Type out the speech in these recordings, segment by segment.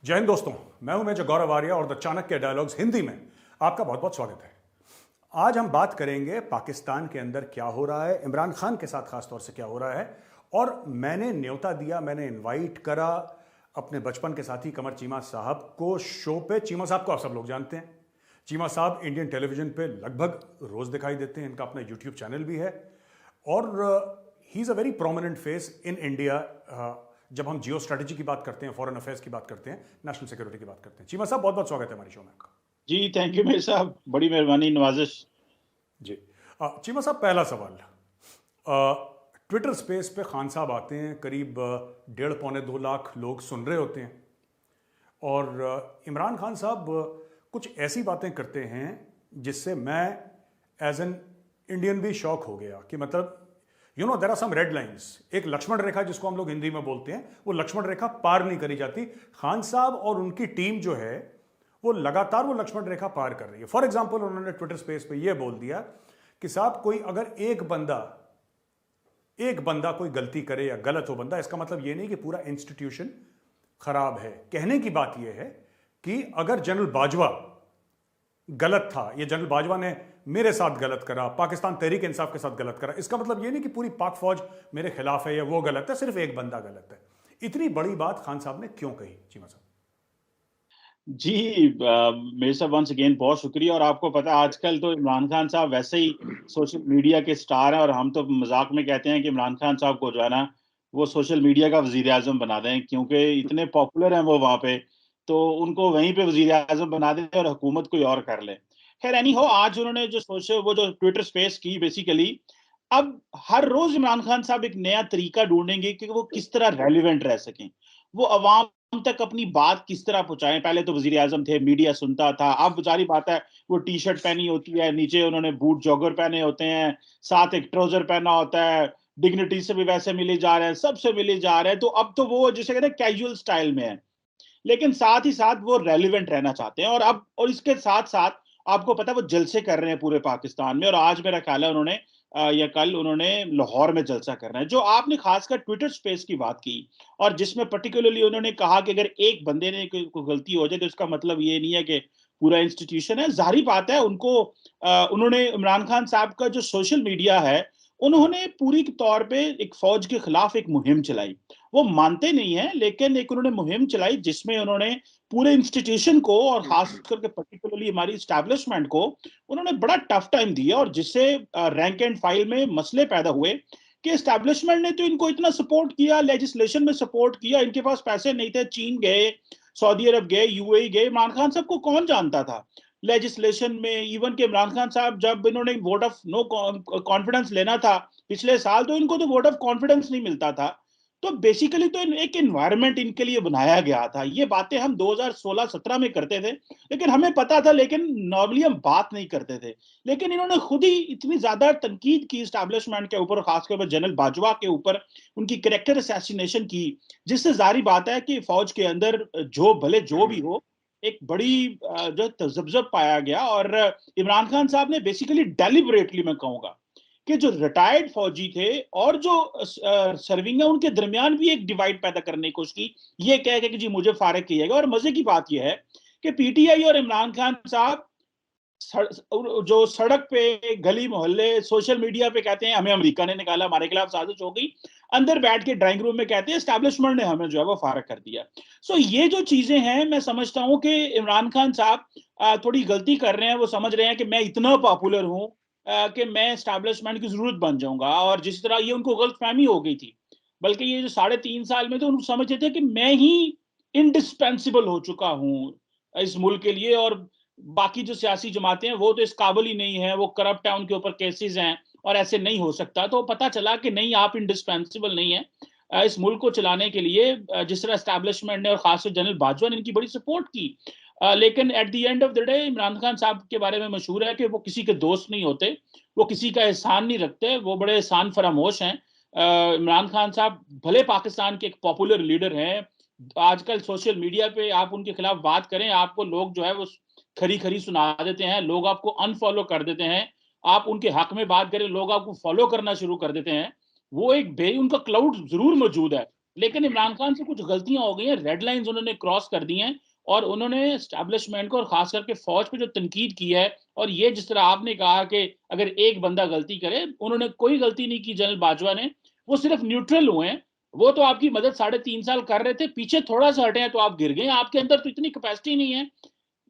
जय हिंद दोस्तों, मैं हूं मेजर गौरव आर्या और द चाणक्य डायलॉग्स हिंदी में आपका बहुत बहुत स्वागत है। आज हम बात करेंगे पाकिस्तान के अंदर क्या हो रहा है, इमरान खान के साथ खासतौर से क्या हो रहा है। और मैंने न्योता दिया, मैंने इनवाइट करा अपने बचपन के साथी कमर चीमा साहब को शो पे। चीमा साहब को आप सब लोग जानते हैं। चीमा साहब इंडियन टेलीविजन पे लगभग रोज दिखाई देते हैं, इनका अपना यूट्यूब चैनल भी है और he is a very prominent face in India. जब हम जियो स्ट्रेटेजी की बात करते हैं, फॉरेन अफेयर्स की बात करते हैं, नेशनल सिक्योरिटी की बात करते हैं। चीमा साहब बहुत बहुत स्वागत है हमारी शो में आपका। जी थैंक यू मेरे साहब, बड़ी मेहरबानी, नवाजिश। जी चीमा साहब, पहला सवाल, ट्विटर स्पेस पे खान साहब आते हैं, करीब 1.5-2 लाख लोग सुन रहे होते हैं और इमरान खान साहब कुछ ऐसी बातें करते हैं जिससे मैं एज एन इंडियन भी शॉक हो गया कि मतलब there are some red lines. एक लक्ष्मण रेखा जिसको हम लोग हिंदी में बोलते हैं, वो लक्ष्मण रेखा पार नहीं करी जाती। खान साहब और उनकी टीम जो है वो लगातार वो लक्ष्मण रेखा पार कर रही है। फॉर एग्जाम्पल, उन्होंने ट्विटर स्पेस पे ये बोल दिया कि साहब कोई अगर एक बंदा कोई गलती करे या गलत हो बंदा, इसका मतलब ये नहीं कि पूरा इंस्टीट्यूशन खराब है। कहने की बात यह है कि अगर जनरल बाजवा गलत था, ये जनरल बाजवा ने मेरे साथ गलत करा, पाकिस्तान तहरीक इंसाफ के साथ गलत करा, इसका मतलब ये नहीं कि पूरी पाक फौज मेरे खिलाफ है या वो गलत है, सिर्फ एक बंदा गलत है। इतनी बड़ी बात खान साहब ने क्यों कही, चीमा साहब? जी मेरे साहब वंस अगेन बहुत शुक्रिया। और आपको पता है आजकल तो इमरान खान साहब वैसे ही सोशल मीडिया के स्टार हैं और हम तो मजाक में कहते हैं कि इमरान खान साहब को जो है ना वो सोशल मीडिया का वजीर आजम बना दें, क्योंकि इतने पॉपुलर हैं वो वहां पे। तो उनको वहीं पे वजीर आजम बना दें और हुकूमत कोई और कर ले। खैर एनी हो, आज उन्होंने जो सोशल वो जो ट्विटर स्पेस की बेसिकली, अब हर रोज इमरान खान साहब एक नया तरीका ढूंढेंगे कि वो किस तरह रेलिवेंट रह सकें, वो अवाम तक अपनी बात किस तरह पहुंचाएं। पहले तो वजीर आजम थे, मीडिया सुनता था, अब जारी बात है वो टी शर्ट पहनी होती है, नीचे उन्होंने बूट जॉगर पहने होते हैं, साथ एक ट्राउजर पहना होता है, डिग्निटी से भी वैसे मिले जा रहे हैं, सबसे मिले जा रहे हैं। तो अब तो वो जिसे कहते हैं कैजुअल स्टाइल में है, लेकिन साथ ही साथ वो रेलिवेंट रहना चाहते हैं। और इसके साथ साथ आपको पता है वो जलसे कर रहे हैं पूरे पाकिस्तान में। और आज मेरा ख्याल है उन्होंने या कल उन्होंने लाहौर में जलसा करना है। जो आपने खासकर ट्विटर स्पेस की बात की और जिसमें पर्टिकुलरली उन्होंने कहा कि अगर एक बंदे ने कोई गलती हो जाए तो इसका मतलब ये नहीं है कि पूरा इंस्टीट्यूशन है। जाहिर बात है उनको उन्होंने इमरान खान साहब का जो सोशल मीडिया है, उन्होंने पूरी तौर पे एक फौज के खिलाफ एक मुहिम चलाई। वो मानते नहीं है, लेकिन एक उन्होंने मुहिम चलाई जिसमें उन्होंने पूरे इंस्टीट्यूशन को और खास करके पर्टिकुलरली हमारी स्टैब्लिशमेंट को उन्होंने बड़ा टफ टाइम दिया, और जिससे रैंक एंड फाइल में मसले पैदा हुए कि एस्टैब्लिशमेंट ने तो इनको इतना सपोर्ट किया, लेजिस्लेशन में सपोर्ट किया, इनके पास पैसे नहीं थे, चीन गए, सऊदी अरब गए, यूएई गए, इमरान खान साहब को कौन जानता था लेजिस्लेशन में। इवन के इमरान खान साहब जब इन्होंने वोट ऑफ नो कॉन्फिडेंस लेना था पिछले साल, तो इनको तो वोट ऑफ कॉन्फिडेंस नहीं मिलता था। तो बेसिकली तो एक एनवायरनमेंट इनके लिए बनाया गया था। ये बातें हम 2016-17 में करते थे, लेकिन हमें पता था, लेकिन नॉर्मली हम बात नहीं करते थे। लेकिन इन्होंने खुद ही इतनी ज्यादा तनकीद की स्टैब्लिशमेंट के ऊपर, खासकर जनरल बाजवा के ऊपर, उनकी कैरेक्टर असैसिनेशन की, जिससे जारी बात है कि फौज के अंदर जो भले जो भी हो, एक बड़ी जो तजब्जब पाया गया। और इमरान खान साहब ने बेसिकली डेलिबरेटली, मैं कहूंगा कि जो रिटायर्ड फौजी थे और जो सर्विंग है, उनके दरमियान भी एक डिवाइड पैदा करने की कोशिश की, ये कह के कि जी मुझे फारिग किया जाएगा। और मजे की बात यह है कि पीटीआई और इमरान खान साहब जो सड़क पे, गली मोहल्ले, सोशल मीडिया पे कहते हैं हमें अमेरिका ने निकाला, हमारे खिलाफ साजिश हो गई, अंदर बैठ के ड्राइंग रूम में कहते हैं एस्टैब्लिशमेंट ने हमें जो है वो फारिग कर दिया। सो ये जो चीजें हैं, मैं समझता हूं कि इमरान खान साहब थोड़ी गलती कर रहे हैं। वो समझ रहे हैं कि मैं इतना पॉपुलर हूं कि मैं एस्टैब्लिशमेंट की जरूरत बन जाऊंगा, और जिस तरह ये उनको गलतफहमी हो गई थी। बल्कि ये जो 3.5 साल में थे, उनको समझते थे कि मैं ही इंडिस्पेंसिबल हो चुका हूं इस मुल्क के लिए, और बाकी जो सियासी जमातें हैं वो तो इस काबिल ही नहीं है, वो करप्ट है, उनके ऊपर केसेस हैं और ऐसे नहीं हो सकता। तो पता चला कि नहीं, आप इंडिस्पेंसिबल नहीं है इस मुल्क को चलाने के लिए। जिस तरह एस्टैब्लिशमेंट ने और खासकर जनरल बाजवा ने इनकी बड़ी सपोर्ट की, लेकिन at the end of the day Imran Khan साहब के बारे में मशहूर है कि वो किसी के दोस्त नहीं होते, वो किसी का एहसान नहीं रखते, वो बड़े एहसान फरामोश हैं। इमरान खान साहब भले पाकिस्तान के एक पॉपुलर लीडर हैं, आजकल सोशल मीडिया पे आप उनके खिलाफ बात करें, आपको लोग जो है वो खरी खरी सुना देते हैं, लोग आपको अनफॉलो कर देते हैं। आप उनके हक में बात करें, लोग आपको फॉलो करना शुरू कर देते हैं। वो एक उनका क्लाउड जरूर मौजूद है, लेकिन इमरान खान से कुछ गलतियां हो गई हैं, रेड लाइंस उन्होंने क्रॉस कर दी हैं, और उन्होंने एस्टैब्लिशमेंट को और खास करके फौज पे जो तनकीद की है, और ये जिस तरह आपने कहा कि अगर एक बंदा गलती करे, उन्होंने कोई गलती नहीं की जनरल बाजवा ने, वो सिर्फ न्यूट्रल हुए हैं। वो तो आपकी मदद 3.5 साल कर रहे थे, पीछे थोड़ा सा हटे हैं तो आप गिर गए। आपके अंदर तो इतनी कैपेसिटी नहीं है।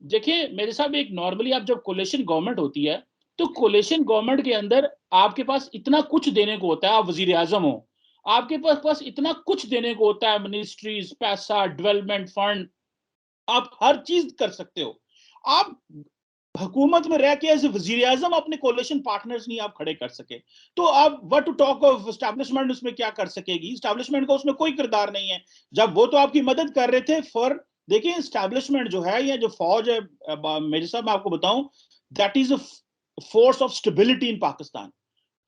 देखिए मेरे साहब, एक नॉर्मली आप जब कोलेशन गवर्नमेंट होती है, तो कोलेशन गवर्नमेंट के अंदर आपके पास इतना कुछ देने को होता है। आप वजीर आजम हो, आपके पास इतना कुछ देने को होता है, मिनिस्ट्रीज, पैसा, डेवलपमेंट फंड, आप हर चीज कर सकते हो। आप हुकूमत में रह के एज वजीर आजम अपने कोलेशन पार्टनर्स नहीं आप खड़े कर सके, तो आप what to talk of establishment उसमें क्या कर सकेगी? एस्टैब्लिशमेंट का उसमें कोई किरदार नहीं है, जब वो तो आपकी मदद कर रहे थे फॉर। देखिए एस्टैब्लिशमेंट जो है, या जो फौज है, मेरे साहब मैं आपको बताऊं, that is a force of stability in Pakistan.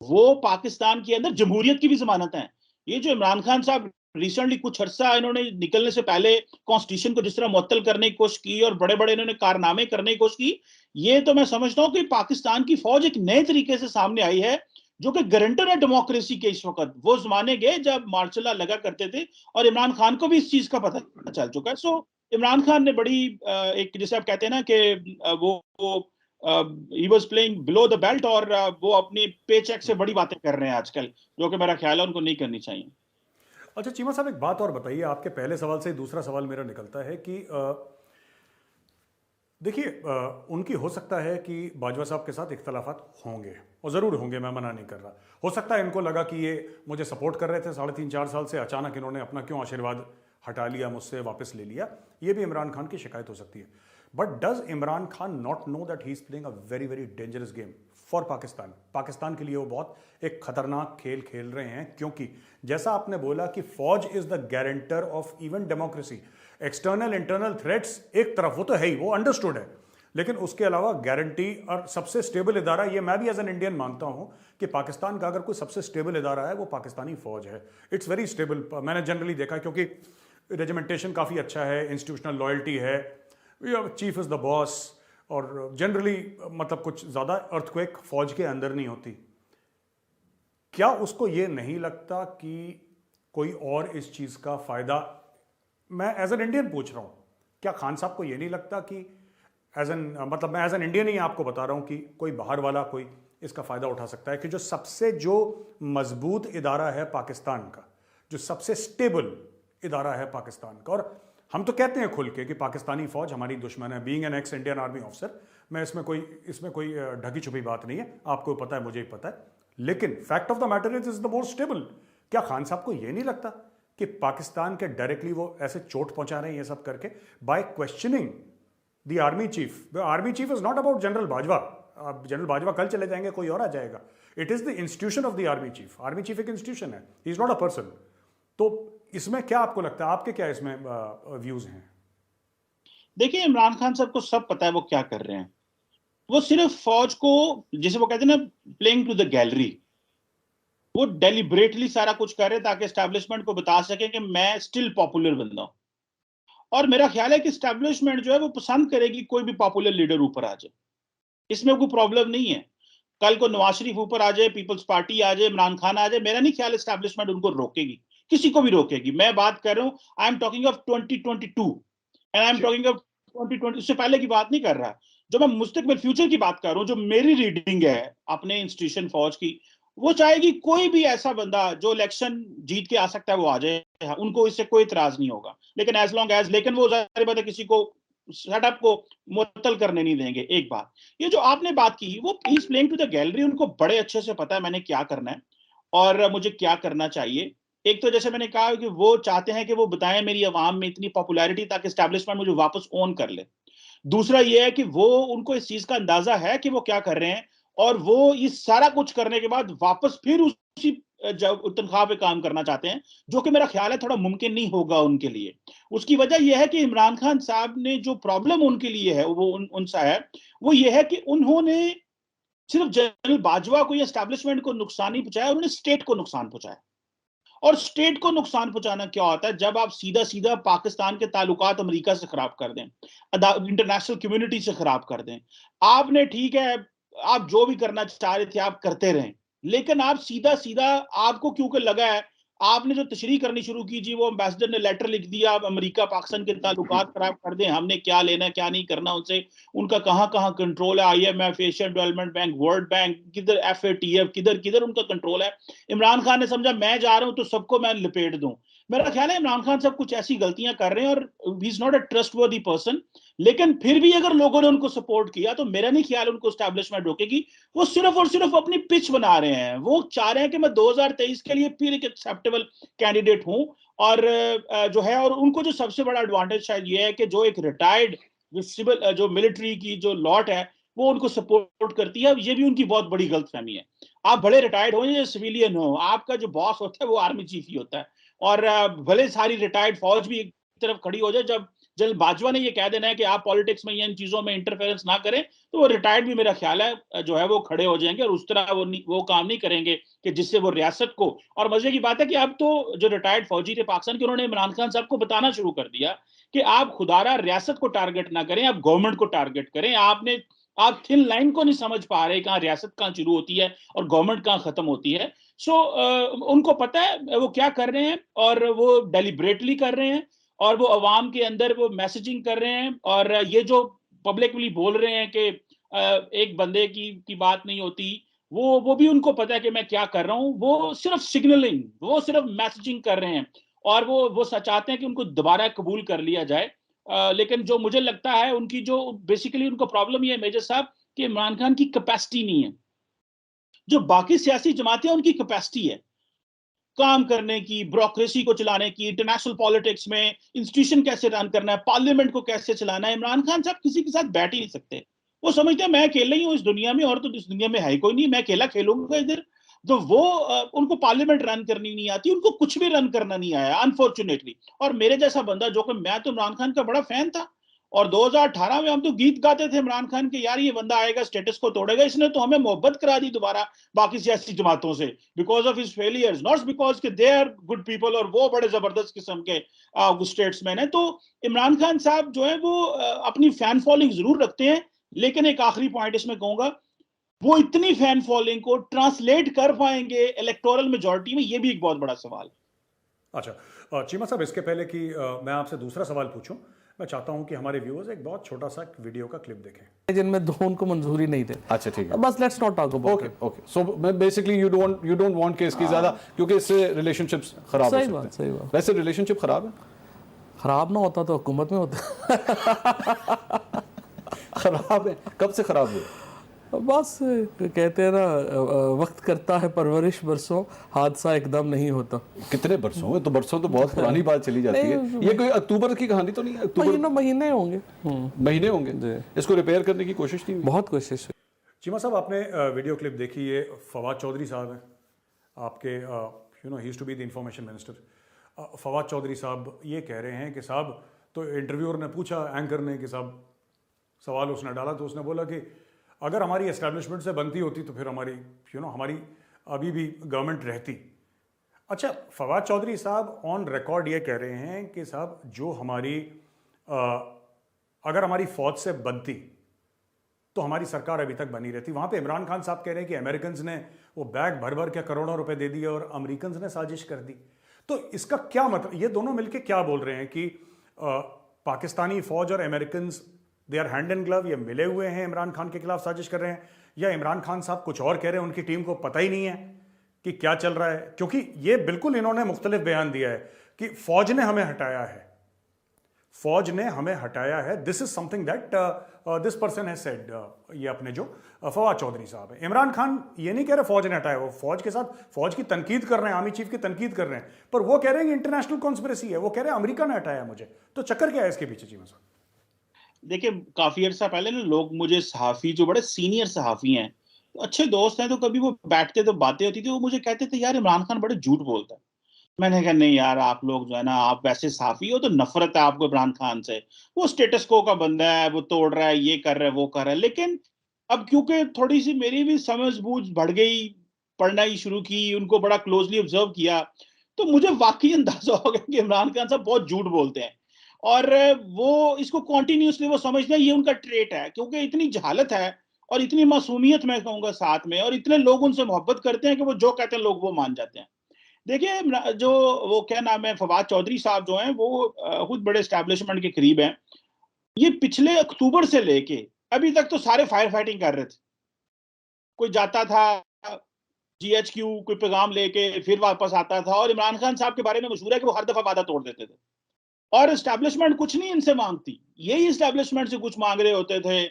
वो पाकिस्तान के अंदर जमहूरियत की भी जमानत है। ये जो इमरान खान साहब रिसेंटली कुछ अर्सा इन्होंने निकलने से पहले कॉन्स्टिट्यूशन को जिस तरह मुअत्तल करने की कोशिश की और बड़े बड़े इन्होंने कारनामे करने की कोशिश की, ये तो मैं समझता हूं कि पाकिस्तान की फौज एक नए तरीके से सामने आई है, जो कि गारंटर है डेमोक्रेसी के। इस वक्त वो जमाने गए जब मार्शल लॉ लगा करते थे, और इमरान खान को भी इस चीज का पता चल चुका है। सो इमरान खान ने बड़ी एक, जैसे आप कहते हैं ना कि वो he was playing below the belt, और वो अपनी पे चेक से बड़ी बातें कर रहे हैं आजकल, जो कि मेरा ख्याल है उनको नहीं करनी चाहिए। अच्छा चीमा साहब, एक बात और बताइए, आपके पहले सवाल से दूसरा सवाल मेरा निकलता है कि देखिए, उनकी हो सकता है कि बाजवा साहब के साथ इख्तलाफात होंगे, और ज़रूर होंगे, मैं मना नहीं कर रहा। हो सकता है इनको लगा कि ये मुझे सपोर्ट कर रहे थे 3.5-4 साल से, अचानक इन्होंने अपना क्यों आशीर्वाद हटा लिया, मुझसे वापस ले लिया। ये भी इमरान खान की शिकायत हो सकती है। But does Imran Khan not know that he is playing a very very dangerous game for Pakistan? Pakistan के लिए वो बहुत एक खतरनाक खेल खेल रहे हैं, क्योंकि जैसा आपने बोला कि फौज is the guarantor of even democracy. External internal threats एक तरफ, वो तो है ही, वो अंडरस्टूड है, लेकिन उसके अलावा गारंटी और सबसे स्टेबल इदारा, ये मैं भी एज एन इंडियन मानता हूं कि पाकिस्तान का अगर कोई सबसे स्टेबल इदारा है वो पाकिस्तानी फौज है। इट्स वेरी स्टेबल, मैंने जनरली देखा, क्योंकि रेजिमेंटेशन काफ़ी अच्छा है, इंस्टीट्यूशनल लॉयल्टी है, चीफ इज़ द बॉस, और जनरली मतलब कुछ ज़्यादा अर्थक्वेक फौज के अंदर नहीं होती। क्या उसको ये नहीं लगता कि कोई और इस चीज़ का फ़ायदा, मैं एज एन इंडियन पूछ रहा हूँ, क्या खान साहब को ये नहीं लगता कि एज एन, मतलब मैं एज एन इंडियन ही आपको बता रहा हूँ कि कोई बाहर वाला कोई इसका फ़ायदा उठा सकता है कि जो सबसे जो मजबूत इदारा है पाकिस्तान का, जो सबसे स्टेबल इदारा है पाकिस्तान का, और हम तो कहते हैं खुल के कि पाकिस्तानी फौज हमारी दुश्मन है, being an x Indian army officer, मैं इसमें कोई ढकी छुपी बात नहीं है, आपको पता है, मुझे ही पता है, लेकिन fact of the matter is the most stable. क्या खान साहब को यह नहीं लगता कि पाकिस्तान के डायरेक्टली वो ऐसे चोट पहुंचा रहे हैं ये सब करके, by questioning the army chief? The army chief is not about general Bajwa, general Bajwa कल चले जाएंगे, कोई और आ जाएगा। It is the institution of the army chief. Army chief एक इंस्टीट्यूशन है, he is not a person. तो इसमें क्या आपको लगता है, आपके क्या इसमें व्यूज हैं? देखिए इमरान खान साहब को सब पता है वो क्या कर रहे हैं। वो सिर्फ फौज को, जैसे वो कहते हैं ना, प्लेइंग टू द गैलरी, वो डेलिबरेटली सारा कुछ कर रहे हैं ताकि एस्टैब्लिशमेंट को बता सके कि मैं स्टिल पॉपुलर बंदा हूं। और मेरा ख्याल है कि एस्टैब्लिशमेंट जो है वो पसंद करेगी कोई भी पॉपुलर लीडर ऊपर आ जाए, इसमें कोई प्रॉब्लम नहीं है। कल को नवाज शरीफ ऊपर आ जाए, पीपल्स पार्टी आ जाए, इमरान खान आ जाए, मेरा नहीं ख्याल एस्टैब्लिशमेंट उनको रोकेगी, किसी को भी रोकेगी। मैं बात कर रहा हूं, I am talking of 2022 and I am talking of 2020, उससे पहले की बात नहीं कर रहा। जो मैं मुस्तकबिल फ्यूचर की बात कर रहा हूं, जो मेरी रीडिंग है अपने इंस्टीट्यूशन फौज की, वो चाहेगी कोई भी ऐसा बंदा जो इलेक्शन जीत के आ सकता है वो आ जाए, उनको इससे कोई इतराज नहीं होगा। लेकिन एज लॉन्ग एज, लेकिन वो जाहिर बात है किसी को सेटअप को मुअत्तल करने नहीं देंगे। एक बात, ये जो आपने बात की, वो please playing to the gallery, उनको बड़े अच्छे से पता है मैंने क्या करना है और मुझे क्या करना चाहिए। एक तो जैसे मैंने कहा कि वो चाहते हैं कि वो बताएं मेरी आवाम में इतनी पॉपुलैरिटी ताकि एस्टैब्लिशमेंट मुझे वापस ओन कर ले। दूसरा ये है कि वो, उनको इस चीज का अंदाजा है कि वो क्या कर रहे हैं, और वो इस सारा कुछ करने के बाद वापस फिर उसी तनख्वाह पे काम करना चाहते हैं, जो कि मेरा ख्याल है थोड़ा मुमकिन नहीं होगा उनके लिए। उसकी वजह यह है कि इमरान खान साहब ने जो प्रॉब्लम उनके लिए है वो उनसा है, वो ये है कि उन्होंने सिर्फ जनरल बाजवा को या एस्टैब्लिशमेंट को नुकसान नहीं पहुंचाया, उन्होंने स्टेट को नुकसान पहुंचाया। और स्टेट को नुकसान पहुंचाना क्या होता है? जब आप सीधा सीधा पाकिस्तान के ताल्लुकात अमेरिका से खराब कर दें, इंटरनेशनल कम्युनिटी से खराब कर दें। आपने, ठीक है, आप जो भी करना चाह रहे थे आप करते रहें, लेकिन आप सीधा सीधा, आपको क्योंकि लगा है, आपने जो तशरीह करनी शुरू की जी, वो एम्बेसडर ने लेटर लिख दिया, अब अमेरिका पाकिस्तान के ताल्लुकात खराब कर दें, हमने क्या लेना क्या नहीं करना उनसे, उनका कहाँ कहाँ कंट्रोल है, IMF, Asian development bank, world bank, किधर FATF, किधर किधर उनका कंट्रोल है। इमरान खान ने समझा मैं जा रहा हूं तो सबको मैं लपेट दूं। मेरा ख्याल है इमरान खान साहब कुछ ऐसी गलतियां कर रहे हैं और ही is not a trustworthy person, लेकिन फिर भी अगर लोगों ने उनको सपोर्ट किया तो मेरा नहीं ख्याल उनको एस्टैब्लिशमेंट रोकेगी। वो सिर्फ और सिर्फ अपनी पिच बना रहे हैं, वो चाह रहे हैं कि मैं 2023 के लिए फिर एक एक्सेप्टेबल कैंडिडेट हूं। और जो है, और उनको जो सबसे बड़ा एडवांटेज शायद ये है कि जो एक रिटायर्ड जो सिविल जो मिलिट्री की जो लॉट है वो उनको सपोर्ट करती है। ये भी उनकी बहुत बड़ी गलतफहमी है। आप भले रिटायर्ड हो या सिविलियन हो, आपका जो बॉस होता है वो आर्मी चीफ ही होता है। और भले सारी रिटायर्ड फौज भी एक तरफ खड़ी हो जाए, जब जनरल बाजवा ने ये कह देना है कि आप पॉलिटिक्स में या इन चीजों में इंटरफेरेंस ना करें, तो वो रिटायर्ड भी मेरा ख्याल है जो है वो खड़े हो जाएंगे और उस तरह वो काम नहीं करेंगे कि जिससे वो रियासत को। और मजे की बात है कि अब तो जो रिटायर्ड फौजी थे पाकिस्तान के, उन्होंने इमरान खान साहब को बताना शुरू कर दिया कि आप खुदारा रियासत को टारगेट ना करें, आप गवर्नमेंट को टारगेट करें। आप थिन लाइन को नहीं समझ पा रहे, कहां रियासत कहां शुरू होती है और गवर्नमेंट कहां खत्म होती है। सो उनको पता है वो क्या कर रहे हैं और वो डेलिब्रेटली कर रहे हैं, और वो अवाम के अंदर वो मैसेजिंग कर रहे हैं। और ये जो पब्लिकली बोल रहे हैं कि एक बंदे की बात नहीं होती, वो भी उनको पता है कि मैं क्या कर रहा हूं। वो सिर्फ सिग्नलिंग, वो सिर्फ मैसेजिंग कर रहे हैं, और वो चाहते हैं कि उनको दोबारा कबूल कर लिया जाए। लेकिन जो मुझे लगता है उनकी जो बेसिकली उनको प्रॉब्लम ये है मेजर साहब कि इमरान खान की कैपेसिटी नहीं है। जो बाकी सियासी जमातें हैं उनकी कैपेसिटी है काम करने की, ब्यूरोक्रेसी को चलाने की, इंटरनेशनल पॉलिटिक्स में इंस्टीट्यूशन कैसे रन करना है, पार्लियामेंट को कैसे चलाना है। इमरान खान साहब किसी के साथ बैठ ही नहीं सकते। वो समझते हैं मैं अकेला ही हूं इस दुनिया में, और तो इस दुनिया में है कोई नहीं, मैं अकेला खेलूंगा इधर। तो वो उनको पार्लियामेंट रन करनी नहीं आती, उनको कुछ भी रन करना नहीं आया अनफॉर्चुनेटली। और मेरे जैसा बंदा, जो कि मैं तो इमरान खान का बड़ा फैन था, और 2018 में हम तो गीत गाते थे इमरान खान के, यार ये बंदा आएगा स्टेटस को तोड़ेगा, इसने तो हमें मोहब्बत करा दी दोबारा बाकी सियासी जमातों से, because of his failures, not because के दे आर गुड पीपल और वो बड़े जबरदस्त किस्म के स्टेट्समैन है। तो इमरान खान साहब जो है वो अपनी फैन फॉलोइंग जरूर रखते हैं, लेकिन एक आखिरी पॉइंट इसमें कहूंगा, वो इतनी फैन फॉलोइंग को ट्रांसलेट कर पाएंगे इलेक्टोरल मेजोरिटी में, ये भी एक बहुत बड़ा सवाल है। अच्छा चीमा साहब, इसके पहले कि मैं आपसे दूसरा सवाल पूछूं, मैं चाहता हूं कि हमारे व्यूअर्स एक बहुत छोटा सा वीडियो का क्लिप देखें जिनमें दो उनको मंजूरी नहीं थे। अच्छा ठीक है, बस let's not talk about okay okay. So basically you don't want case की ज्यादा, क्योंकि इससे रिलेशनशिप्स खराब हो सकते हैं। सही बात। वैसे रिलेशनशिप खराब है? खराब ना होता तो हुकूमत में होता। खराब है, कब से खराब हुए? बस कहते हैं ना, वक्त करता है परवरिश, बरसों हादसा एकदम नहीं होता। कितने बरसों हुए? तो बरसों तो बहुत पुरानी बात चली जाती है। ये कोई अक्टूबर की कहानी तो नहीं है? अक्टूबर महीने होंगे, महीने होंगे। इसको रिपेयर करने की कोशिश नहीं हुई? बहुत कोशिश हुई। चीमा साहब, आपने वीडियो क्लिप देखी, ये फवाद चौधरी साहब हैं आपके, he used to be the information minister. Fawad Chaudhry साहब ये कह रहे हैं कि साहब, तो इंटरव्यूअर ने पूछा एंकर ने कि साहब, सवाल उसने डाला तो उसने बोला कि अगर हमारी एस्टैब्लिशमेंट से बनती होती तो फिर हमारी हमारी अभी भी गवर्नमेंट रहती। अच्छा, फवाद चौधरी साहब ऑन रिकॉर्ड ये कह रहे हैं कि साहब जो हमारी अगर हमारी फौज से बनती तो हमारी सरकार अभी तक बनी रहती। वहां पे इमरान खान साहब कह रहे हैं कि अमेरिकन ने वो बैग भर भर के करोड़ों रुपए दे दिए और अमेरिकन ने साजिश कर दी। तो इसका क्या मतलब, ये दोनों मिलकर क्या बोल रहे हैं कि पाकिस्तानी फौज और American they are hand and glove, ये मिले हुए हैं, इमरान खान के खिलाफ साजिश कर रहे हैं, या इमरान खान साहब कुछ और कह रहे हैं, उनकी टीम को पता ही नहीं है कि क्या चल रहा है? क्योंकि ये बिल्कुल इन्होंने मुख्तलिफ बयान दिया है कि फौज ने हमें हटाया है, फौज ने हमें हटाया है। This is something that this person has said, ये अपने जो फवाद चौधरी साहब है। इमरान खान ये नहीं कह रहे फौज ने हटाया, वो फौज के साथ फौज की तनकीद कर रहे हैं, आर्मी चीफ की तनकीद कर रहे हैं, पर वो कह रहे हैं कि इंटरनेशनल कॉन्स्पिरेसी है, वो कह रहे हैं अमेरिका ने हटाया मुझे। तो चक्कर क्या है इसके पीछे चीमा साहब? देखिए, काफी अर्सा पहले ना लोग मुझे सहाफी, जो बड़े सीनियर सहाफी हैं, तो अच्छे दोस्त हैं, तो कभी वो बैठते तो बातें होती थी, वो मुझे कहते थे यार इमरान खान बड़े झूठ बोलता है। मैंने कहा नहीं यार, आप लोग जो है ना, आप वैसे सहाफी हो तो नफरत है आपको इमरान खान से, वो स्टेटस को का बंदा है, वो तोड़ रहा है, ये कर रहा है, वो कर रहा है। लेकिन अब क्योंकि थोड़ी सी मेरी भी समझ बूझ बढ़ गई, पढ़ना ही शुरू की, उनको बड़ा क्लोजली ऑब्जर्व किया, तो मुझे वाकई अंदाजा हो गया कि इमरान खान साहब बहुत झूठ बोलते हैं। और वो इसको कॉन्टिन्यूसली वो समझते हैं ये उनका ट्रेट है, क्योंकि इतनी जहालत है और इतनी मासूमियत मैं कहूंगा साथ में, और इतने लोग उनसे मोहब्बत करते हैं कि वो जो कहते हैं लोग वो मान जाते हैं। देखिए जो वो क्या नाम है, फवाद चौधरी साहब जो हैं वो खुद बड़े एस्टैब्लिशमेंट के करीब हैं। ये पिछले अक्टूबर से लेके अभी तक तो सारे फायर फाइटिंग कर रहे थे। कोई जाता था जीएचक्यू, कोई पैगाम लेके फिर वापस आता था, और इमरान खान साहब के बारे में मशहूर है कि वो हर दफा वादा तोड़ देते थे। और एस्टैब्लिशमेंट कुछ नहीं इनसे मांगती, यही एस्टैब्लिशमेंट से कुछ मांग रहे होते थे।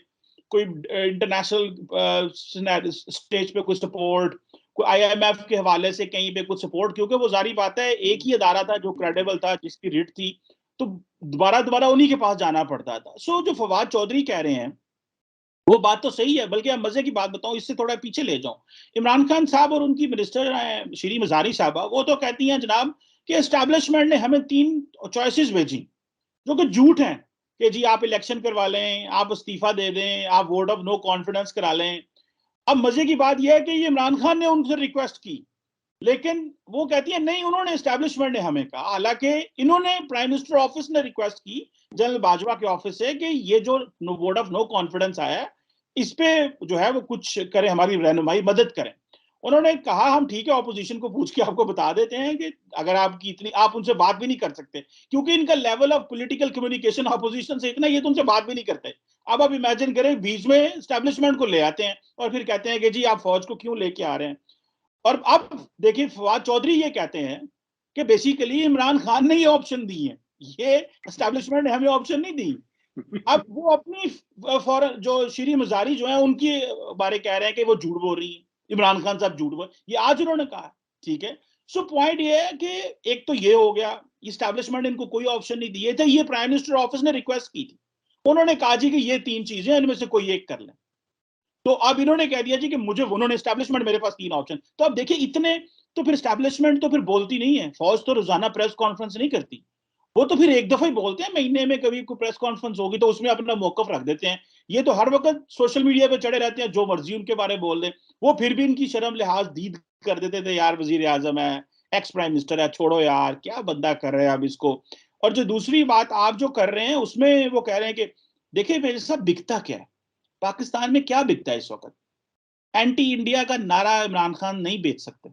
कोई इंटरनेशनल स्टेज पे कुछ सपोर्ट, कोई आईएमएफ के हवाले से कहीं पे कुछ सपोर्ट, क्योंकि वो जारी बात है एक ही अदारा था जो क्रेडिबल था, जिसकी रिट थी, तो दोबारा दोबारा उन्हीं के पास जाना पड़ता था। सो जो फवाद चौधरी कह रहे हैं वो बात तो सही है, बल्कि आप मजे की बात बताऊं, इससे थोड़ा पीछे ले जाऊं। इमरान खान साहब और उनकी मिनिस्टर श्री मजारी साहबा, वो तो कहती हैं जनाब कि एस्टैब्लिशमेंट ने हमें 3 चॉइसेस भेजी, जो कि झूठ हैं, कि जी आप इलेक्शन करवा लें, आप इस्तीफा दे दें, आप वोट ऑफ नो कॉन्फिडेंस करा लें। अब मजे की बात यह है कि ये इमरान खान ने उनसे रिक्वेस्ट की, लेकिन वो कहती है नहीं, उन्होंने एस्टैब्लिशमेंट ने हमें कहा। हालांकि इन्होंने प्राइम मिनिस्टर ऑफिस ने रिक्वेस्ट की जनरल बाजवा के ऑफिस से कि ये जो वोट ऑफ नो कॉन्फिडेंस आया है, इस पे जो है वो कुछ करें, हमारी रहनुमाई मदद करें। उन्होंने कहा हम ठीक है ऑपोजिशन को पूछ के आपको बता देते हैं कि अगर आपकी इतनी, आप उनसे बात भी नहीं कर सकते, क्योंकि इनका level of political communication opposition से इतना, ये तो उनसे बात भी नहीं करते। अब आप इमेजिन करें, बीच में एस्टैब्लिशमेंट को ले आते हैं और फिर कहते हैं कि जी आप फौज को क्यों लेके आ रहे हैं। और अब देखिए फवाद चौधरी ये कहते हैं कि बेसिकली इमरान खान ने ये ऑप्शन दी है, ये एस्टैब्लिशमेंट ने हमें ऑप्शन नहीं दी। अब वो अपनी फॉरन जो श्री मजारी जो है उनके बारे कह रहे हैं कि वो झूठ बोल रही है, इमरान खान साहब झूठ बोल, ये आज उन्होंने कहा। ठीक है, सो पॉइंट ये है कि एक तो ये हो गया, एस्टैब्लिशमेंट इनको कोई ऑप्शन नहीं दिए थे, ये प्राइम मिनिस्टर ऑफिस ने रिक्वेस्ट की थी, उन्होंने कहा जी कि ये 3 चीजें इनमें से कोई एक कर लें। तो अब इन्होंने कह दिया जी कि मुझे, उन्होंने एस्टैब्लिशमेंट, मेरे पास 3 ऑप्शन। तो अब देखिए इतने, तो फिर एस्टैब्लिशमेंट तो फिर बोलती नहीं है, फौज तो रोजाना प्रेस कॉन्फ्रेंस नहीं करती, वो तो फिर एक दफा ही बोलते हैं, महीने में कभी कोई प्रेस कॉन्फ्रेंस होगी तो उसमें अपना मौकफ रख देते हैं। ये तो हर वक्त सोशल मीडिया पे चढ़े रहते हैं, जो मर्जी उनके बारे में बोल दें। वो फिर भी इनकी शर्म लिहाज दीद कर देते थे, यार वजीर आजम है, एक्स प्राइम मिनिस्टर है, छोड़ो यार क्या बंदा कर रहे हैं अब इसको। और जो दूसरी बात आप जो कर रहे हैं उसमें वो कह रहे हैं कि देखिए मेरे साथ बिकता क्या है, पाकिस्तान में क्या बिकता है इस वक्त। एंटी इंडिया का नारा इमरान खान नहीं बेच सकते,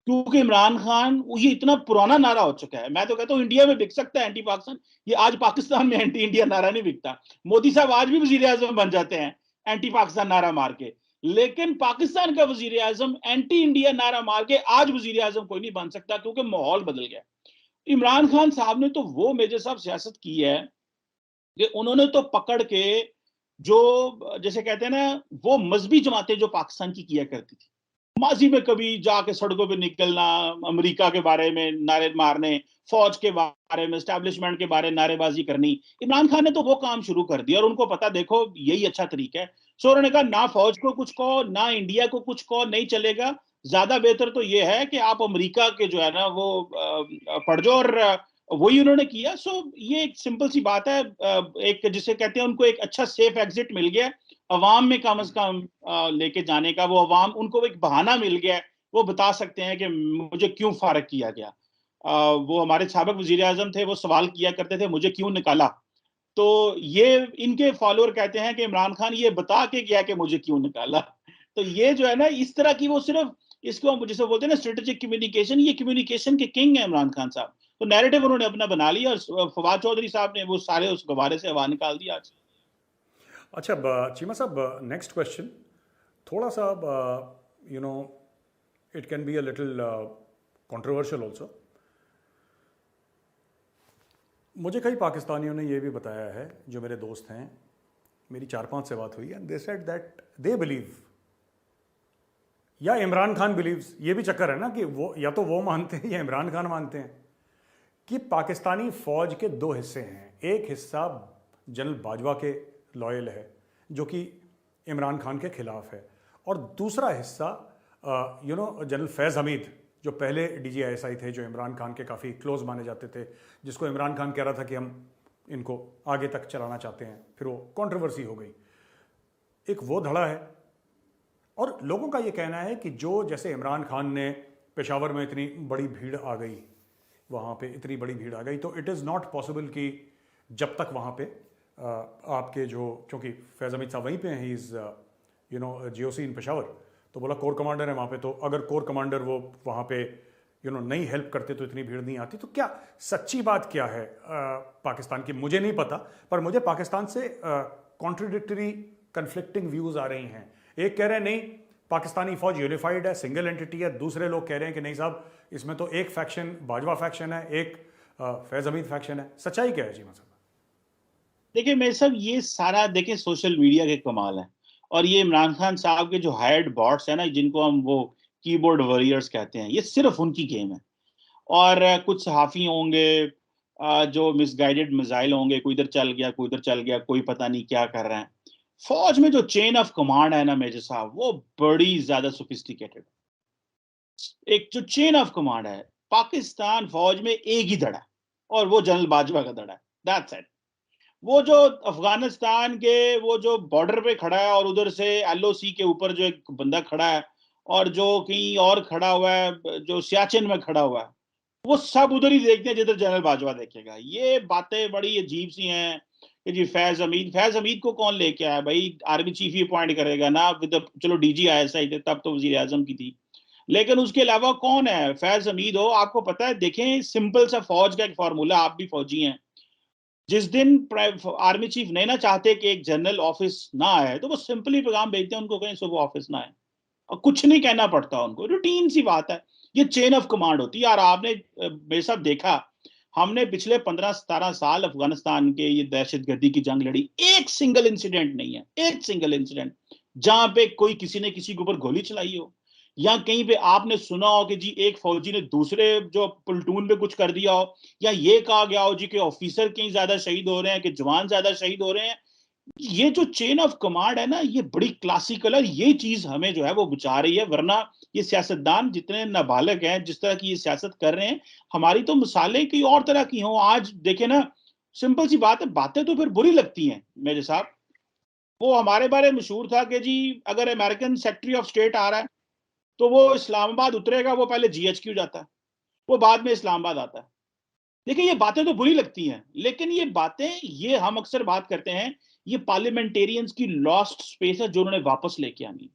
क्योंकि इमरान खान, ये इतना पुराना नारा हो चुका है। मैं तो कहता हूं इंडिया में बिक सकता है एंटी पाकिस्तान, ये आज पाकिस्तान में एंटी इंडिया नारा नहीं बिकता। मोदी साहब आज भी वजीर आजम बन जाते हैं एंटी पाकिस्तान नारा मार के, लेकिन पाकिस्तान का वजीर आजम एंटी इंडिया नारा मार के आज वजीर आजम कोई नहीं बन सकता, क्योंकि माहौल बदल गया। इमरान खान साहब ने तो वो मेजर साहब सियासत की है कि उन्होंने तो पकड़ के, जो जैसे कहते हैं ना, वो मजहबी जमातें जो पाकिस्तान की किया करती थी माजी में, कभी जाके सड़कों पे निकलना, अमेरिका के बारे में नारे मारने, फौज के बारे में, एस्टैब्लिशमेंट के बारे में नारेबाजी करनी, इमरान खान ने तो वो काम शुरू कर दिया, और उनको पता देखो यही अच्छा तरीका है। सो उन्होंने कहा ना फौज को कुछ कहो, ना इंडिया को कुछ कहो, नहीं चलेगा, ज्यादा बेहतर तो ये है कि आप अमेरिका के जो है ना वो पढ़ जाओ, और वही उन्होंने किया। सो ये एक सिंपल सी बात है, एक जिसे कहते हैं उनको एक अच्छा सेफ एग्जिट मिल गया अवाम में, कम से कम लेके जाने का। वो अवाम, उनको एक बहाना मिल गया, वो बता सकते हैं कि मुझे क्यों फारग किया गया। वो हमारे साबिक वजीर आजम थे, वो सवाल किया करते थे मुझे क्यों निकाला। तो ये इनके फॉलोअर कहते हैं कि इमरान खान ये बता के गया कि मुझे क्यों निकाला। तो ये जो है ना इस तरह की, वो सिर्फ इसको जिसे बोलते हैं ना स्ट्रेटेजिक कम्युनिकेशन, ये कम्युनिकेशन के किंग है इमरान खान साहब। तो नैरेटिव उन्होंने अपना बना लिया, और फवाद चौधरी साहब ने वो सारे उस गवारे से हवा निकाल दिया आज। अच्छा चीमा साहब, नेक्स्ट क्वेश्चन थोड़ा सा you know it can be a little controversial also. मुझे कई पाकिस्तानियों ने यह भी बताया है, जो मेरे दोस्त हैं, मेरी 4-5 से बात हुई, and they said that they believe, या इमरान खान बिलीव्स, ये भी चक्कर है ना कि वो या तो वो मानते हैं या इमरान खान मानते हैं, कि पाकिस्तानी फौज के 2 हिस्से हैं। एक हिस्सा जनरल बाजवा के लॉयल है, जो कि इमरान खान के खिलाफ है, और दूसरा हिस्सा जनरल फैज़ हमीद, जो पहले DGISI थे, जो इमरान खान के काफ़ी क्लोज माने जाते थे, जिसको इमरान खान कह रहा था कि हम इनको आगे तक चलाना चाहते हैं, फिर वो कंट्रोवर्सी हो गई। एक वो धड़ा है, और लोगों का ये कहना है कि जो जैसे इमरान खान ने पेशावर में इतनी बड़ी भीड़ आ गई, वहाँ पे इतनी बड़ी भीड़ आ गई, तो इट इज़ नॉट पॉसिबल कि जब तक वहाँ पे आपके जो, क्योंकि फैज़ हमीद साहब वहीं पे हैं, ही इज़ GOC इन पेशावर, तो बोला कोर कमांडर है वहाँ पे, तो अगर कोर कमांडर वो वहाँ पे नहीं हेल्प करते तो इतनी भीड़ नहीं आती। तो क्या सच्ची बात क्या है पाकिस्तान की, मुझे नहीं पता, पर मुझे पाकिस्तान से कॉन्ट्रडिक्टरी कन्फ्लिक्टिंग व्यूज आ रही हैं। एक कह रहे हैं नहीं पाकिस्तानी फौज यूनिफाइड है, सिंगल एंटिटी है, दूसरे लोग कह रहे हैं कि नहीं साहब इसमें तो एक फैक्शन बाजवा फैक्शन है, एक फैज हमीद फैक्शन है। सच्चाई क्या है जी मतलब? देखिए मेरे साहब, ये सारा देखिए सोशल मीडिया के कमाल है, और ये इमरान खान साहब के जो हायर्ड बॉट्स है ना, जिनको हम वो कीबोर्ड वॉरियर्स कहते हैं, ये सिर्फ उनकी गेम है। और कुछ सहाफी होंगे जो मिसगाइडेड मिसाइल होंगे, कोई इधर चल गया कोई उधर चल गया, कोई पता नहीं क्या कर रहे हैं। फौज में जो चेन ऑफ कमांड है ना मेजर साहब, वो बड़ी ज्यादा सोफिस्टिकेटेड। एक जो चेन ऑफ कमांड है पाकिस्तान फौज में, एक ही धड़ा है, और वो जनरल बाजवा का धड़ा है। That's it. वो जो अफगानिस्तान के वो जो बॉर्डर पे खड़ा है, और उधर से एलओसी के ऊपर जो एक बंदा खड़ा है, और जो कहीं और खड़ा हुआ है, जो सियाचिन में खड़ा हुआ है, वो सब उधर ही देखते हैं जिधर जनरल बाजवा देखेगा। ये बातें बड़ी अजीब सी हैं कि जी फैज हमीद को कौन लेके आया भाई? आर्मी चीफ ही अपॉइंट करेगा ना। चलो डीजी आईएसआई थे, तब तो वजीर आजम की थी, लेकिन उसके अलावा कौन है? फैज हमीद हो, आपको पता है, देखें सिंपल सा फौज का एक फॉर्मूला, आप भी फौजी हैं। जिस दिन आर्मी चीफ नहीं ना चाहते कि एक जनरल ऑफिस ना आए, तो वो सिंपली पैगाम भेजते हैं उनको, कहीं सुबह ऑफिस ना आए, और कुछ नहीं कहना पड़ता उनको। रूटीन सी बात है, ये चेन ऑफ कमांड होती है। और आपने मेरे साथ देखा, हमने पिछले 15-17 साल अफगानिस्तान के ये दहशतगर्दी की जंग लड़ी, एक सिंगल इंसिडेंट नहीं है, एक सिंगल इंसिडेंट जहां पे कोई किसी ने किसी के ऊपर गोली चलाई हो, या कहीं पे आपने सुना हो कि जी एक फौजी ने दूसरे जो प्लेटून पे कुछ कर दिया हो, या ये कहा गया हो जी कि ऑफिसर कहीं ज्यादा शहीद हो रहे हैं कि जवान ज्यादा शहीद हो रहे हैं। ये जो चेन ऑफ कमांड है ना, ये बड़ी क्लासिकल है। ये चीज हमें जो है वो बचा रही है, वरना ये सियासतदान जितने नाबालिग हैं, जिस तरह की ये सियासत कर रहे हैं, हमारी तो मिसालें कई और तरह की हों। आज देखे ना, सिंपल सी बात है, बातें तो फिर बुरी लगती हैं मेरे साहब। वो हमारे बारे में मशहूर था कि जी अगर अमेरिकन सेक्रेटरी ऑफ स्टेट आ रहा है, तो वो इस्लामाबाद उतरेगा, वो पहले जीएचक्यू जाता है, वो बाद में इस्लामाबाद आता है। देखिए ये बातें तो बुरी लगती हैं, लेकिन ये बातें, ये हम अक्सर बात करते हैं, ये पार्लियामेंटेरियंस की लॉस्ट स्पेस है जो उन्होंने वापस लेके आनी।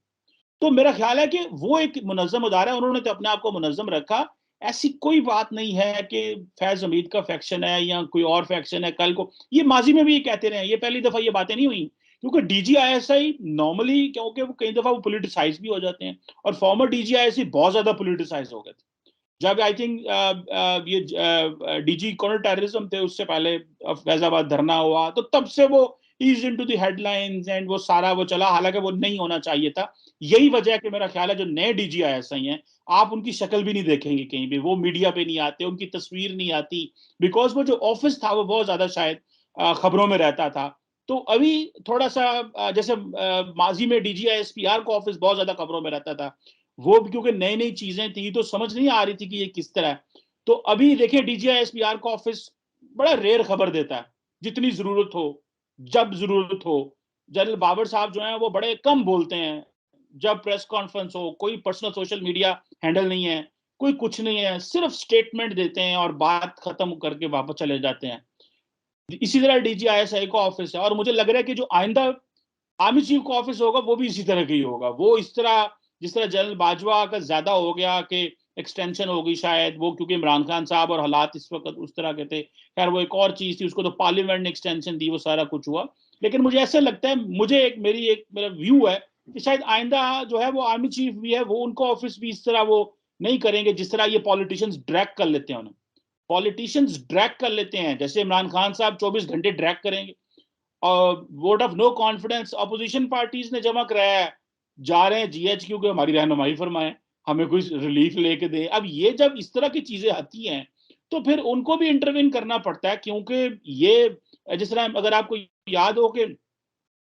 तो मेरा ख्याल है कि वो एक मुनज्जम अदारा है, उन्होंने तो अपने आप को मुनज्जम रखा। ऐसी कोई बात नहीं है कि फैज हमीद का फैक्शन है या कोई और फैक्शन है। कल को ये माजी में भी ये कहते रहे, ये पहली दफा ये बातें नहीं हुई, क्योंकि डीजीआईएसआई नॉर्मली, क्योंकि वो कई दफा वो पोलिटिसाइज भी हो जाते हैं, और फॉर्मर डीजीआईएसआई बहुत ज्यादा पोलिटिसाइज हो गए थे। जब आई थिंक ये डीजी काउंटर टेररिज्म थे, उससे पहले फैजाबाद धरना हुआ, तो तब से वो is into the headlines and वो सारा वो चला, हालांकि वो नहीं होना चाहिए था। यही वजह है कि मेरा ख्याल है जो नए डीजीआईएसआई हैं, आप उनकी शक्ल भी नहीं देखेंगे कहीं भी, वो मीडिया पे नहीं आते, उनकी तस्वीर नहीं आती, बिकॉज वो जो ऑफिस था वो बहुत ज्यादा शायद खबरों में रहता था। तो अभी थोड़ा सा जैसे माजी में डीजीआईएसपीआर का ऑफिस बहुत ज्यादा खबरों में रहता था, वो भी क्योंकि नई नई चीजें थी तो समझ नहीं आ रही थी कि ये किस तरह है। तो अभी देखिए डीजीआईएसपीआर का ऑफिस बड़ा रेयर खबर देता है, जितनी जरूरत हो, जब जरूरत हो। जनरल बाबर साहब जो हैं वो बड़े कम बोलते हैं, जब प्रेस कॉन्फ्रेंस हो, कोई पर्सनल सोशल मीडिया हैंडल नहीं है, कोई कुछ नहीं है, सिर्फ स्टेटमेंट देते हैं और बात खत्म करके वापस चले जाते हैं। इसी तरह डीजीआईएसआई का ऑफिस है, और मुझे लग रहा है कि जो आइंदा आर्मी चीफ का ऑफिस होगा वो भी इसी तरह का ही होगा। वो इस तरह, जिस तरह जनरल बाजवा का ज्यादा हो गया कि एक्सटेंशन होगी शायद, वो क्योंकि इमरान खान साहब और हालात इस वक्त उस तरह के थे, खैर वो एक और चीज थी, उसको तो पार्लियामेंट ने एक्सटेंशन दी, वो सारा कुछ हुआ। लेकिन मुझे ऐसा लगता है, मुझे एक मेरा व्यू है कि शायद आइंदा जो है वो आर्मी चीफ भी है, वो उनका ऑफिस भी इस तरह वो नहीं करेंगे जिस तरह ये पॉलिटिशियंस ड्रैग कर लेते हैं उन्हें। पॉलिटिशियंस ड्रैग कर लेते हैं, जैसे इमरान खान साहब 24 घंटे ड्रैग करेंगे, और vote of no confidence opposition parties ने जमा कराया है, जा रहे हैं जीएचक्यू के हमारी रहनुमाई फरमाएं, हमें कोई रिलीफ लेके दे। अब ये जब इस तरह की चीजें आती हैं तो फिर उनको भी इंटरवीन करना पड़ता है, क्योंकि ये जिस तरह अगर आपको याद हो कि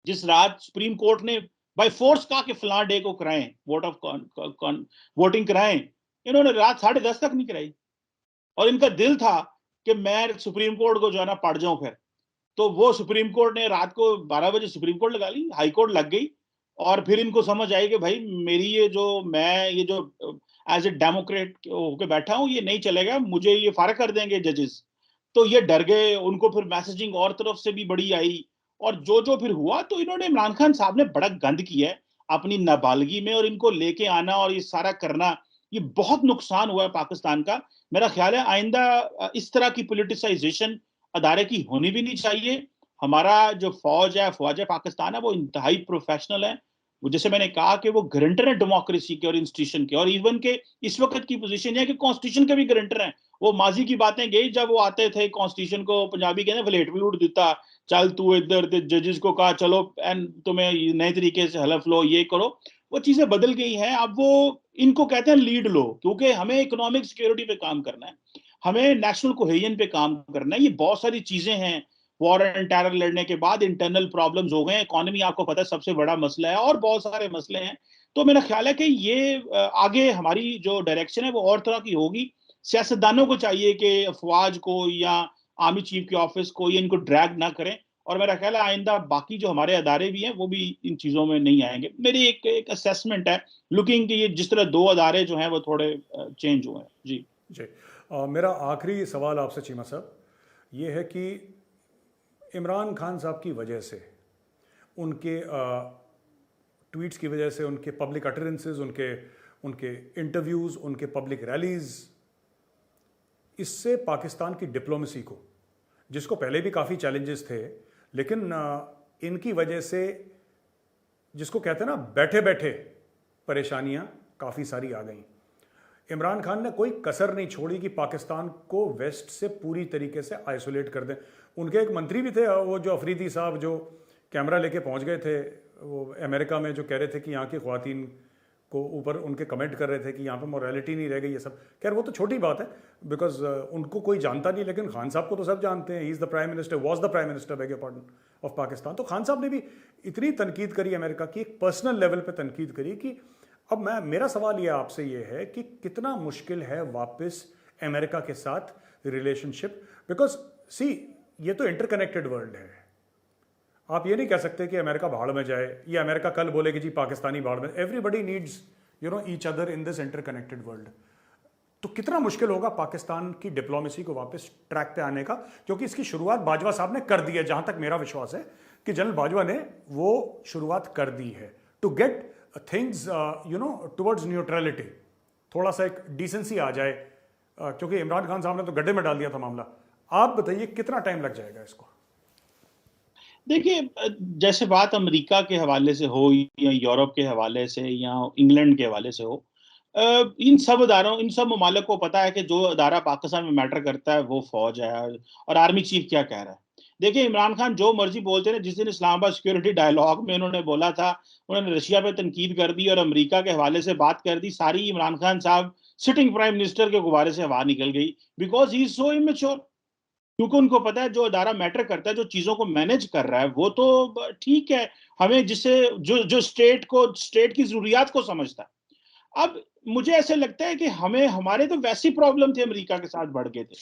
जिस रात सुप्रीम कोर्ट ने बाय फोर्स कहा कि फलां डे को कराएं वोट ऑफ वोटिंग कराएं, इन्होंने रात 10:30 तक नहीं कराई, और इनका दिल था कि मैं सुप्रीम कोर्ट को जो है ना पढ़ जाऊं फिर। तो वो सुप्रीम कोर्ट ने रात को 12 बजे सुप्रीम कोर्ट लगा ली, हाई कोर्ट लग गई, और फिर इनको समझ आई कि भाई मेरी ये जो एज ए डेमोक्रेट होके बैठा हूं, ये नहीं चलेगा, मुझे ये फारिग कर देंगे जजेस। तो ये डर गए, उनको फिर मैसेजिंग और तरफ से भी बड़ी आई, और जो फिर हुआ, तो इन्होंने, इमरान खान साहब ने बड़ा गंद किया है अपनी नाबालगी में, और इनको लेके आना और ये सारा करना, ये बहुत नुकसान हुआ है पाकिस्तान का। मेरा ख्याल है आइंदा इस तरह की पॉलिटिसाइजेशन अदारे की होनी भी नहीं चाहिए। हमारा जो फौज है पाकिस्तान है, वो इंतहाई प्रोफेशनल है। वो जैसे मैंने कहा कि वो गारंटर है डेमोक्रेसी के और इंस्टीट्यूशन के, और इवन के इस वक्त की पोजीशन है कि कॉन्स्टिट्यूशन के भी गारंटर हैं। वो माजी की बातें गई जब वो आते थे कॉन्स्टिट्यूशन को, पंजाबी कहते फ्लेट भी उड़ देता, चल तू इधर, जजेस को कहा चलो एंड तुम्हें नए तरीके से हलफ लो, ये करो। वो चीजें बदल गई हैं। अब वो इनको कहते हैं लीड लो, क्योंकि हमें इकोनॉमिक सिक्योरिटी पे काम करना है, हमें नेशनल कोहेजन पे काम करना है। ये बहुत सारी चीजें हैं। वॉर एंड टेरर लड़ने के बाद इंटरनल प्रॉब्लम्स हो गए, इकोनॉमी आपको पता है सबसे बड़ा मसला है, और बहुत सारे मसले हैं। तो मेरा ख्याल है कि ये आगे हमारी जो डायरेक्शन है वो और तरह की होगी। सियासतदानों को चाहिए कि अफवाज को या आर्मी चीफ के ऑफिस को ये इनको ड्रैग ना करें, और मेरा ख्याल है आइंदा बाकी जो हमारे अदारे भी हैं वो भी इन चीजों में नहीं आएंगे। मेरी एक असेसमेंट है लुकिंग कि ये जिस तरह दो अदारे जो हैं वो थोड़े चेंज हुए हैं। जी जी मेरा आखिरी सवाल आपसे चीमा साहब ये है कि इमरान खान साहब की वजह से, उनके ट्वीट्स की वजह से, उनके पब्लिक अटरेंसेस, उनके इंटरव्यूज़, उनके पब्लिक रैलीज़, इससे पाकिस्तान की डिप्लोमेसी को, जिसको पहले भी काफ़ी चैलेंजेस थे, लेकिन इनकी वजह से जिसको कहते हैं ना बैठे बैठे परेशानियां काफ़ी सारी आ गई। इमरान खान ने कोई कसर नहीं छोड़ी कि पाकिस्तान को वेस्ट से पूरी तरीके से आइसोलेट कर दें। उनके एक मंत्री भी थे, वो जो अफरीदी साहब, जो कैमरा लेके पहुंच गए थे वो अमेरिका में, जो कह रहे थे कि यहाँ की ख्वातीन को ऊपर उनके कमेंट कर रहे थे कि यहाँ पे मोरालिटी नहीं रह गई, ये सब। खैर वो तो छोटी बात है, बिकॉज उनको कोई जानता नहीं, लेकिन खान साहब को तो सब जानते हैं। He is the prime minister, was the prime minister, bag your pardon, of Pakistan. तो खान साहब ने भी इतनी तनकीद करी अमेरिका की, एक पर्सनल लेवल पर तनकीद करी कि अब मेरा सवाल ये आपसे ये है कि कितना मुश्किल है वापस अमेरिका के साथ रिलेशनशिप, बिकॉज सी ये तो इंटरकनेक्टेड वर्ल्ड है। आप ये नहीं कह सकते कि अमेरिका भाड़ में जाए या अमेरिका कल बोले कि जी पाकिस्तानी भाड़ में। Everybody needs each other in this interconnected world. तो कितना मुश्किल होगा पाकिस्तान की डिप्लोमेसी को वापस ट्रैक पे आने का, क्योंकि इसकी शुरुआत बाजवा साहब ने कर दी है। जहां तक मेरा विश्वास है कि जनरल बाजवा ने वो शुरुआत कर दी है to get things towards neutrality, थोड़ा सा एक डिसेंसी आ जाए, क्योंकि इमरान खान साहब ने तो गड्ढे में डाल दिया था मामला। आप बताइए कितना टाइम लग जाएगा इसको? देखिए, जैसे बात अमेरिका के हवाले से हो या यूरोप के हवाले से या इंग्लैंड के हवाले से हो, इन सब अदारों, इन सब ममालिक को पता है कि जो अदारा पाकिस्तान में मैटर करता है वो फौज है, और आर्मी चीफ क्या कह रहा है। देखिए, इमरान खान जो मर्जी बोलते हैं। जिस दिन इस्लामाबाद सिक्योरिटी डायलॉग में उन्होंने बोला था, उन्होंने रशिया पे तनकीद कर दी और अमेरिका के हवाले से बात कर दी, सारी इमरान खान साहब सिटिंग प्राइम मिनिस्टर के गुब्बारे से हवा निकल गई, because he is so immature. क्योंकि उनको पता है जो अदारा मैटर करता है, जो चीजों को मैनेज कर रहा है, वो तो ठीक है, हमें जिससे जो स्टेट की जरूरियात को समझता है। अब मुझे ऐसे लगता है कि हमारे तो वैसी प्रॉब्लम थे, अमेरिका के साथ बढ़ गए थे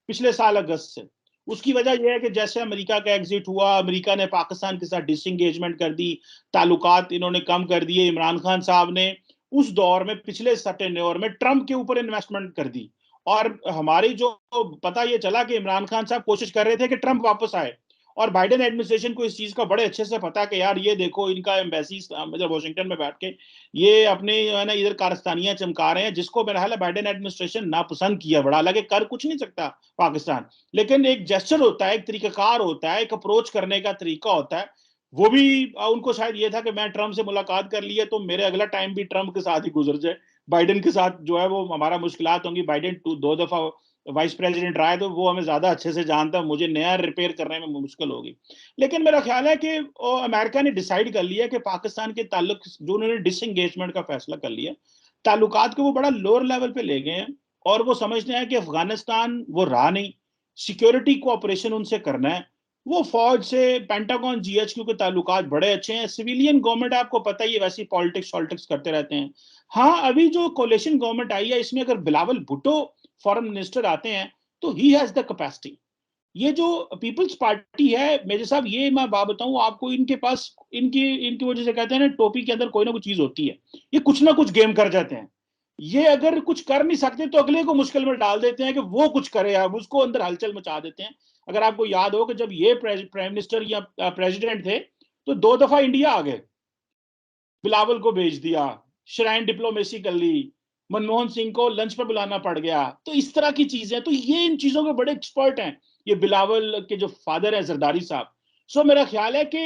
पिछले साल अगस्त से। उसकी वजह यह है कि जैसे अमेरिका का एग्जिट हुआ, अमेरिका ने पाकिस्तान के साथ डिसएंगेजमेंट कर दी, ताल्लुकात इन्होंने कम कर दिए। इमरान खान साहब ने उस दौर में, पिछले टेन्योर में, ट्रंप के ऊपर इन्वेस्टमेंट कर दी, और हमारी जो पता ये चला कि इमरान खान साहब कोशिश कर रहे थे कि ट्रंप वापस आए, और बाइडेन एडमिनिस्ट्रेशन को इस चीज का बड़े अच्छे से पता कि यार ये देखो, इनका एम्बेसी मतलब वॉशिंगटन में बैठ के ये अपने है ना इधर कारस्तानियां चमका रहे हैं, जिसको मेरा ख्याल है बाइडेन एडमिनिस्ट्रेशन नापसंद किया बड़ा। हालांकि कर कुछ नहीं सकता पाकिस्तान, लेकिन एक जेस्चर होता है, एक तरीकाकार होता है, एक अप्रोच करने का तरीका होता है। वो भी उनको शायद ये था कि मैं ट्रंप से मुलाकात कर ली है तो मेरे अगला टाइम भी ट्रंप के साथ ही गुजर जाए, बाइडेन के साथ जो है वो हमारा मुश्किलात होंगी। बाइडेन 2 दफा वाइस प्रेसिडेंट रहा है, तो वो हमें ज्यादा अच्छे से जानता है, मुझे नया रिपेयर करने में मुश्किल होगी। लेकिन मेरा ख्याल है कि अमेरिका ने डिसाइड कर लिया कि पाकिस्तान के ताल्लुक, जो उन्होंने डिसएंगेजमेंट का फैसला कर लिया, ताल्लुकात को वो बड़ा लोअर लेवल पे ले गए हैं, और वो समझते हैं कि अफगानिस्तान वो रहा नहीं, सिक्योरिटी कोऑपरेशन उनसे करना है। वो फौज से, पेंटागन, जीएचक्यू के ताल्लुकात बड़े अच्छे हैं। सिविलियन गवर्नमेंट आपको पता ही है, वैसी पॉलिटिक्स करते रहते हैं। हाँ, अभी जो कोलिशन गवर्नमेंट आई है, इसमें अगर बिलावल भुट्टो फॉरेन मिनिस्टर आते हैं तो ही हैज द कैपेसिटी। ये जो पीपल्स पार्टी है, मेरे साहब, ये मैं बात बताऊं आपको, इनके पास इनकी वजह से कहते हैं ना, टोपी के अंदर कोई ना कुछ चीज होती है, ये कुछ ना कुछ गेम कर जाते हैं। ये अगर कुछ कर नहीं सकते तो अगले को मुश्किल में डाल देते हैं कि वो कुछ करे, अब उसको अंदर हलचल मचा देते हैं। अगर आपको याद हो कि जब ये प्राइम मिनिस्टर या प्रेसिडेंट थे तो 2 दफा इंडिया आ गए, बिलावल को भेज दिया, श्राइन डिप्लोमेसी कर ली, मनमोहन सिंह को लंच पर बुलाना पड़ गया, तो इस तरह की चीजें, तो ये इन चीजों के बड़े एक्सपर्ट हैं, ये बिलावल के जो फादर है जरदारी साहब। सो मेरा ख्याल है कि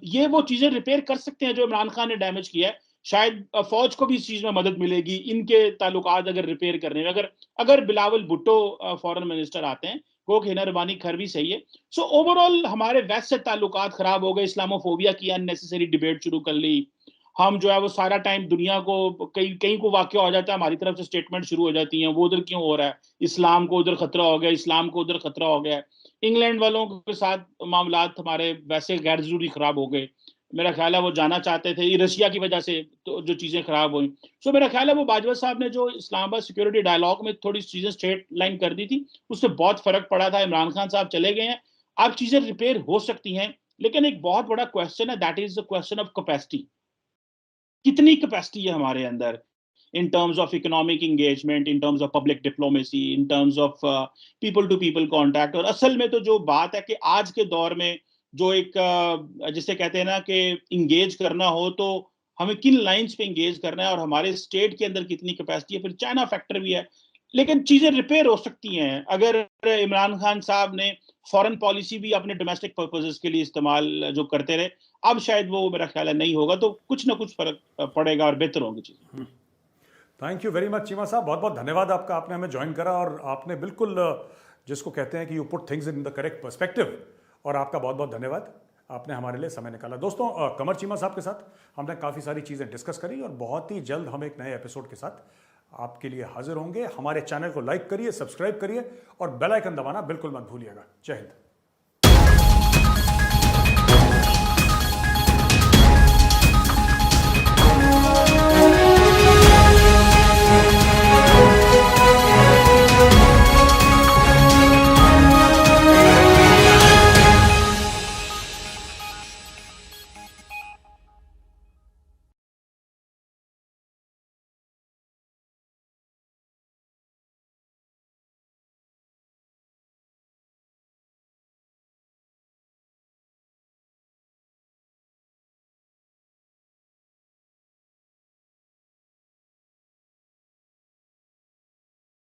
ये वो चीजें रिपेयर कर सकते हैं जो इमरान खान ने डैमेज किया है। शायद फौज को भी इस चीज में मदद मिलेगी, इनके ताल्लुकात अगर रिपेयर करने में, अगर बिलावल भुट्टो फॉरेन मिनिस्टर आते हैं, वो हिना रबानी खैर भी सही है। सो ओवरऑल हमारे वेस्ट से ताल्लुकात खराब हो गए, इस्लामोफोबिया की अननेसेसरी डिबेट शुरू कर ली, हम जो है वो सारा टाइम दुनिया को कहीं कहीं को वाक्य हो जाता है, हमारी तरफ से स्टेटमेंट शुरू हो जाती हैं, वो उधर क्यों हो रहा है, इस्लाम को उधर खतरा हो गया, इस्लाम को उधर खतरा हो गया। इंग्लैंड वालों के साथ मामलात हमारे वैसे गैर जरूरी खराब हो गए, मेरा ख्याल है वो जाना चाहते थे, रशिया की वजह से तो जो चीजें खराब हुई। सो मेरा ख्याल है वो बाजवा साहब ने जो इस्लामाबाद सिक्योरिटी डायलॉग में थोड़ी चीजें स्ट्रेट लाइन कर दी थी, उससे बहुत फर्क पड़ा था। इमरान खान साहब चले गए हैं, अब चीजें रिपेयर हो सकती हैं, लेकिन एक बहुत बड़ा क्वेश्चन है, that is the question of capacity. कितनी कैपेसिटी है हमारे अंदर in terms of economic engagement, in terms of public diplomacy, in terms of people to people contact। और असल में तो जो बात है कि आज के दौर में जो एक जिसे कहते हैं ना कि इंगेज करना हो, तो हमें किन लाइंस पे इंगेज करना है और हमारे स्टेट के अंदर कितनी कैपेसिटी है, फिर चाइना फैक्टर भी है। लेकिन चीजें रिपेयर हो सकती हैं अगर इमरान खान साहब ने फॉरेन पॉलिसी भी अपने डोमेस्टिक पर्पसेस के लिए इस्तेमाल जो करते रहे। अब शायद वो मेरा ख्याल है नहीं होगा, तो कुछ ना कुछ फर्क पड़ेगा और बेहतर होंगी चीजें। Thank you very much Cheema साहब, बहुत बहुत धन्यवाद आपका, आपने हमें ज्वाइन करा और आपने बिल्कुल जिसको कहते हैं कि you put things in the correct perspective, और आपका बहुत बहुत धन्यवाद, आपने हमारे लिए समय निकाला। दोस्तों, कमर चीमा साहब के साथ हमने काफ़ी सारी चीज़ें डिस्कस करी और बहुत ही जल्द हम एक नए एपिसोड के साथ आपके लिए हाजिर होंगे। हमारे चैनल को लाइक करिए, सब्सक्राइब करिए और बेल आइकन दबाना बिल्कुल मत भूलिएगा। जय हिंद।